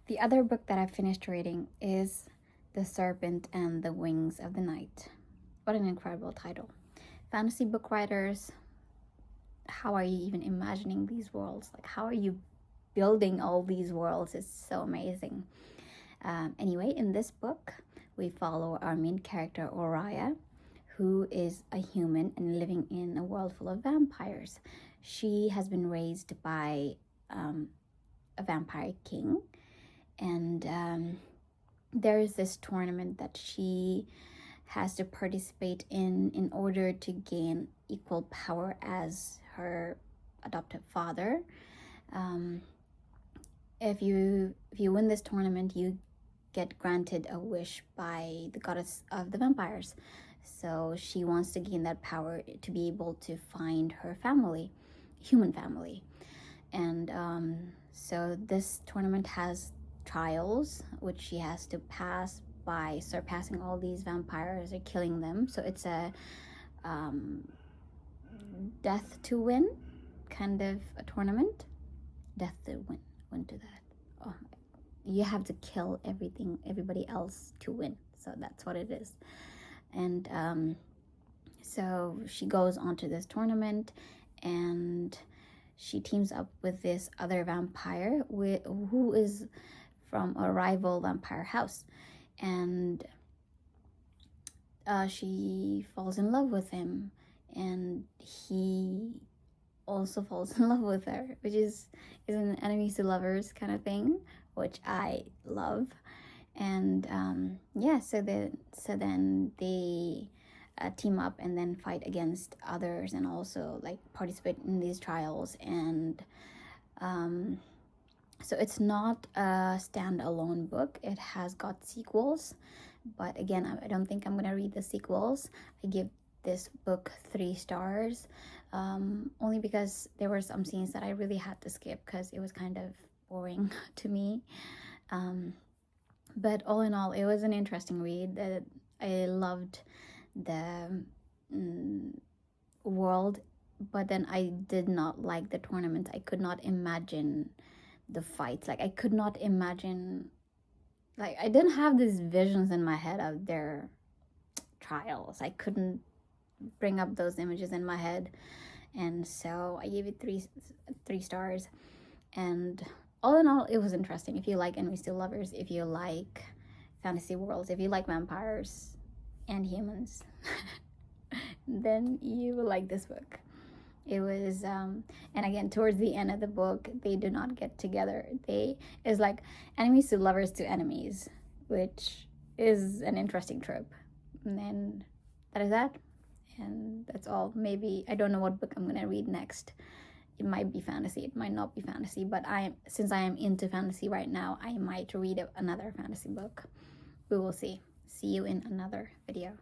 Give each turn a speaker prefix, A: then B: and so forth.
A: The other book that I finished reading is The Serpent and the Wings of the Night. What an incredible title. Fantasy book writers, how are you even imagining these worlds? Like, how are you building all these worlds? It's so amazing. Anyway, in this book, we follow our main character, Oriya, who is a human and living in a world full of vampires. She has been raised by a vampire king, and there is this tournament that she has to participate in order to gain equal power as her adoptive father. If you win this tournament, you get granted a wish by the goddess of the vampires. So she wants to gain that power to be able to find her family, human family. And so this tournament has trials, which she has to pass by surpassing all these vampires or killing them. So it's a death to win kind of a tournament. Death to win to that. Oh, you have to kill everybody else to win. So that's what it is. And so she goes on to this tournament, and she teams up with this other vampire who is from a rival vampire house, and she falls in love with him, and he also falls in love with her, which is an enemies to lovers kind of thing, which I love. And so then they team up and then fight against others, and also like participate in these trials. And so it's not a standalone book. It has got sequels, but again, I don't think I'm gonna read the sequels. I give this book 3 stars, only because there were some scenes that I really had to skip because it was kind of boring to me. But all in all, it was an interesting read. I loved the world, but then I did not like the tournament. I could not imagine the fights. Like, I could not imagine, like, I didn't have these visions in my head of their trials. I couldn't bring up those images in my head, and so I gave it three stars. And all in all, it was interesting. If you like enemies to lovers, if you like fantasy worlds, if you like vampires and humans, then you will like this book. It was and again, towards the end of the book, they do not get together. It's like enemies to lovers to enemies, which is an interesting trope. And then that is that, and that's all. Maybe I don't know what book I'm gonna read next. It might be fantasy, it might not be fantasy, but since I am into fantasy right now, I might read another fantasy book. We will see. See you in another video.